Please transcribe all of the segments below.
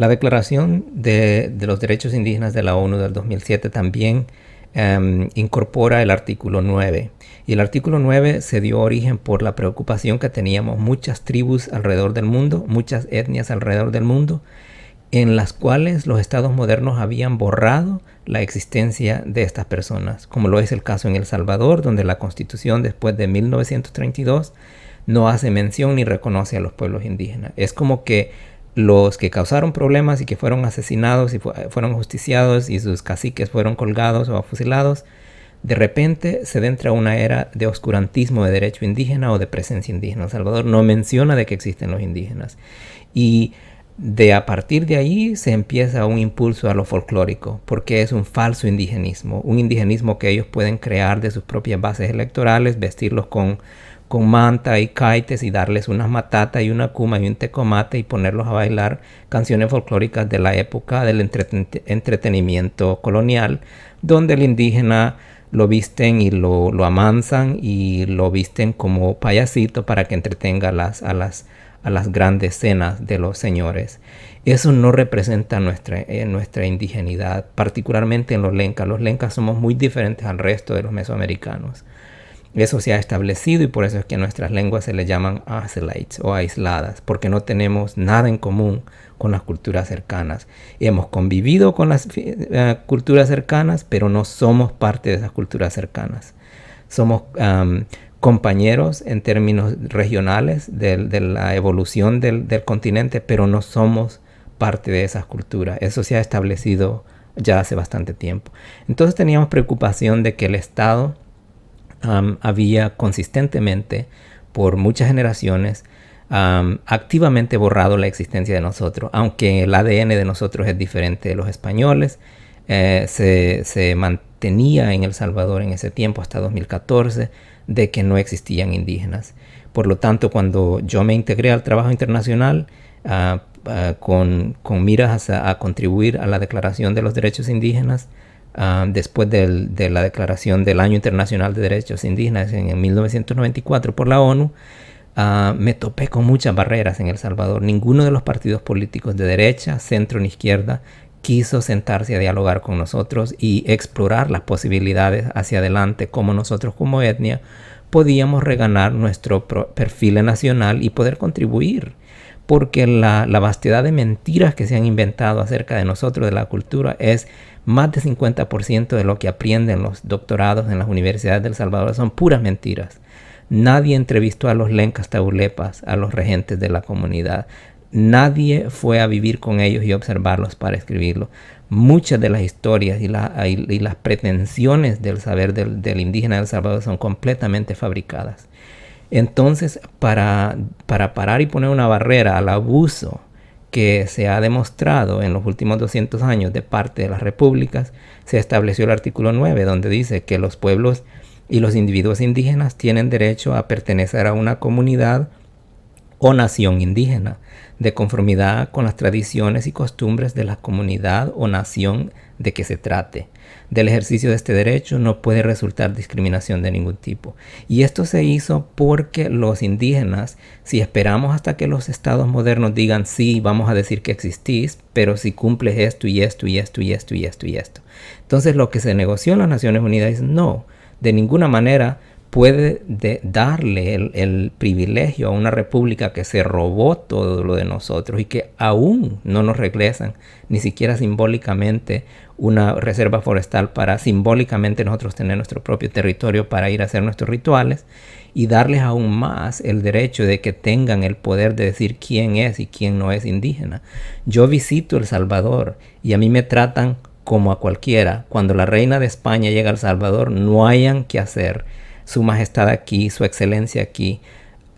La Declaración de los Derechos Indígenas de la ONU del 2007 también incorpora el artículo 9. Y el artículo 9 se dio origen por la preocupación que teníamos muchas tribus alrededor del mundo, muchas etnias alrededor del mundo, en las cuales los estados modernos habían borrado la existencia de estas personas, como lo es el caso en El Salvador, donde la Constitución después de 1932 no hace mención ni reconoce a los pueblos indígenas. Es como que los que causaron problemas y que fueron asesinados y fueron justiciados y sus caciques fueron colgados o fusilados, de repente se entra una era de oscurantismo de derecho indígena o de presencia indígena. El Salvador no menciona de que existen los indígenas. Y a partir de ahí se empieza un impulso a lo folclórico, porque es un falso indigenismo, un indigenismo que ellos pueden crear de sus propias bases electorales, vestirlos con manta y caites y darles unas matatas y una cuma y un tecomate y ponerlos a bailar canciones folclóricas de la época del entretenimiento colonial, donde el indígena lo visten y lo amansan y lo visten como payasito para que entretenga a las grandes cenas de los señores. Eso no representa nuestra indigenidad, particularmente en los lencas. Los lencas somos muy diferentes al resto de los mesoamericanos. Eso se ha establecido y por eso es que nuestras lenguas se le llaman isolates o aisladas, porque no tenemos nada en común con las culturas cercanas. Hemos convivido con las culturas cercanas, pero no somos parte de esas culturas cercanas. Somos compañeros en términos regionales de la evolución del continente, pero no somos parte de esas culturas. Eso se ha establecido ya hace bastante tiempo. Entonces teníamos preocupación de que el Estado había consistentemente, por muchas generaciones, activamente borrado la existencia de nosotros, aunque el ADN de nosotros es diferente de los españoles. Se mantenía en El Salvador en ese tiempo, hasta 2014, de que no existían indígenas. Por lo tanto, cuando yo me integré al trabajo internacional, con miras a contribuir a la Declaración de los Derechos Indígenas, después de la declaración del Año Internacional de Derechos Indígenas en 1994 por la ONU, me topé con muchas barreras en El Salvador. Ninguno de los partidos políticos de derecha, centro ni izquierda quiso sentarse a dialogar con nosotros y explorar las posibilidades hacia adelante, como nosotros como etnia podíamos reganar nuestro perfil nacional y poder contribuir. Porque la vastedad de mentiras que se han inventado acerca de nosotros, de la cultura, es más de 50% de lo que aprenden los doctorados en las universidades de El Salvador. Son puras mentiras. Nadie entrevistó a los lencas taulepas, a los regentes de la comunidad. Nadie fue a vivir con ellos y observarlos para escribirlo. Muchas de las historias y las pretensiones del saber del indígena de El Salvador son completamente fabricadas. Entonces, para parar y poner una barrera al abuso que se ha demostrado en los últimos 200 años de parte de las repúblicas, se estableció el artículo 9, donde dice que los pueblos y los individuos indígenas tienen derecho a pertenecer a una comunidad o nación indígena, de conformidad con las tradiciones y costumbres de la comunidad o nación de que se trate. Del ejercicio de este derecho no puede resultar discriminación de ningún tipo. Y esto se hizo porque los indígenas, si esperamos hasta que los estados modernos digan sí, vamos a decir que existís, pero si cumples esto y esto y esto y esto y esto y esto. Entonces lo que se negoció en las Naciones Unidas es no, de ninguna manera puede darle el privilegio a una república que se robó todo lo de nosotros y que aún no nos regresan ni siquiera simbólicamente una reserva forestal para simbólicamente nosotros tener nuestro propio territorio para ir a hacer nuestros rituales, y darles aún más el derecho de que tengan el poder de decir quién es y quién no es indígena. Yo visito El Salvador y a mí me tratan como a cualquiera. Cuando la reina de España llega a El Salvador, no hayan que hacer. Su majestad aquí, su excelencia aquí.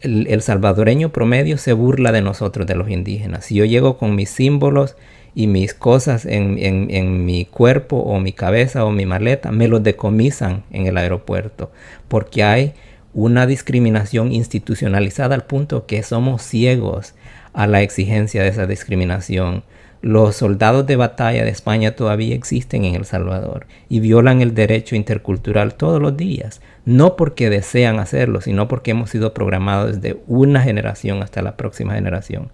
El salvadoreño promedio se burla de nosotros, de los indígenas. Si yo llego con mis símbolos y mis cosas en mi cuerpo o mi cabeza o mi maleta, me los decomisan en el aeropuerto, porque hay una discriminación institucionalizada al punto que somos ciegos a la exigencia de esa discriminación. Los soldados de batalla de España todavía existen en El Salvador y violan el derecho intercultural todos los días, no porque desean hacerlo, sino porque hemos sido programados desde una generación hasta la próxima generación.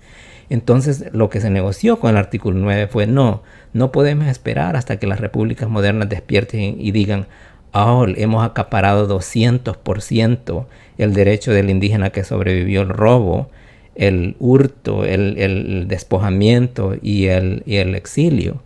Entonces lo que se negoció con el artículo 9 fue no podemos esperar hasta que las repúblicas modernas despierten y digan, hemos acaparado 200% el derecho del indígena que sobrevivió el robo, el hurto, el despojamiento y el exilio.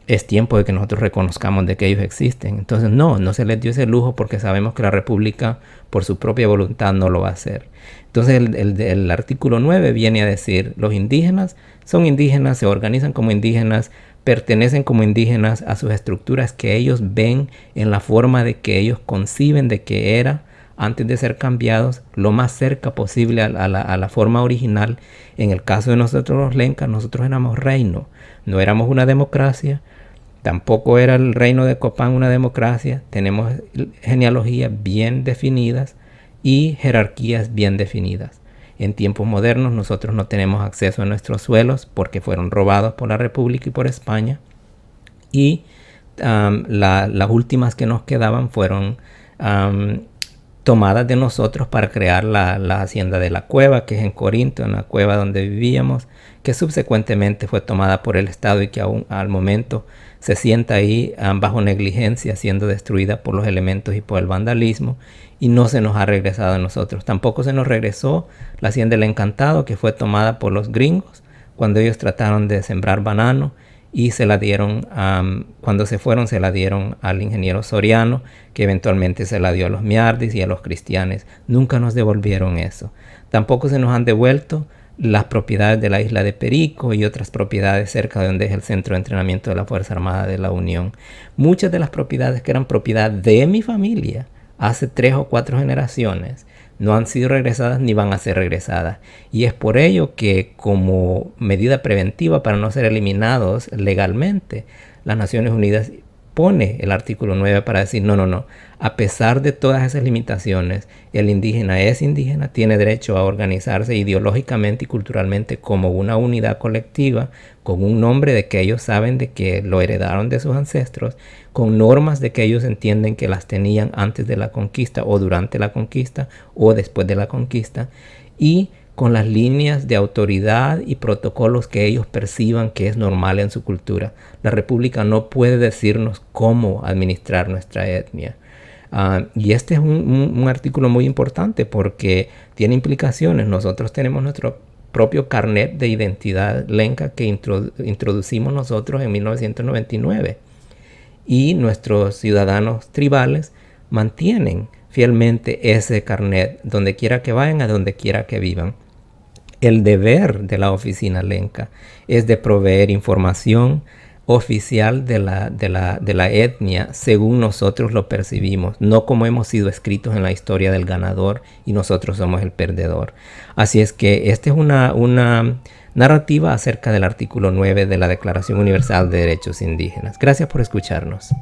Es tiempo de que nosotros reconozcamos de que ellos existen. Entonces no se les dio ese lujo porque sabemos que la república por su propia voluntad no lo va a hacer. Entonces el artículo 9 viene a decir, los indígenas son indígenas, se organizan como indígenas, pertenecen como indígenas a sus estructuras que ellos ven en la forma de que ellos conciben de que era antes de ser cambiados, lo más cerca posible a la forma original. En el caso de nosotros los lencas, nosotros éramos reino, no éramos una democracia, tampoco era el reino de Copán una democracia. Tenemos genealogías bien definidas y jerarquías bien definidas. En tiempos modernos nosotros no tenemos acceso a nuestros suelos porque fueron robados por la República y por España. Y las últimas que nos quedaban fueron tomadas de nosotros para crear la hacienda de la cueva, que es en Corinto, en la cueva donde vivíamos, que subsecuentemente fue tomada por el Estado y que aún al momento se sienta ahí bajo negligencia, siendo destruida por los elementos y por el vandalismo, y no se nos ha regresado a nosotros. Tampoco se nos regresó la hacienda del Encantado, que fue tomada por los gringos cuando ellos trataron de sembrar banano, y se la dieron, cuando se fueron, se la dieron al ingeniero Soriano, que eventualmente se la dio a los miardis y a los cristianes. Nunca nos devolvieron eso. Tampoco se nos han devuelto las propiedades de la isla de Perico y otras propiedades cerca de donde es el centro de entrenamiento de la Fuerza Armada de la Unión. Muchas de las propiedades que eran propiedad de mi familia hace 3 o 4 generaciones no han sido regresadas ni van a ser regresadas. Y es por ello que, como medida preventiva para no ser eliminados legalmente, las Naciones Unidas pone el artículo 9 para decir no. A pesar de todas esas limitaciones, el indígena es indígena, tiene derecho a organizarse ideológicamente y culturalmente como una unidad colectiva, con un nombre de que ellos saben de que lo heredaron de sus ancestros, con normas de que ellos entienden que las tenían antes de la conquista o durante la conquista o después de la conquista, y con las líneas de autoridad y protocolos que ellos perciban que es normal en su cultura. La República no puede decirnos cómo administrar nuestra etnia. Y este es un artículo muy importante porque tiene implicaciones. Nosotros tenemos nuestro propio carnet de identidad lenca que introducimos nosotros en 1999. Y nuestros ciudadanos tribales mantienen fielmente ese carnet donde quiera que vayan, a donde quiera que vivan. El deber de la oficina lenca es de proveer información oficial de la etnia según nosotros lo percibimos, no como hemos sido escritos en la historia del ganador y nosotros somos el perdedor. Así es que esta es una narrativa acerca del artículo 9 de la Declaración Universal de Derechos Indígenas. Gracias por escucharnos.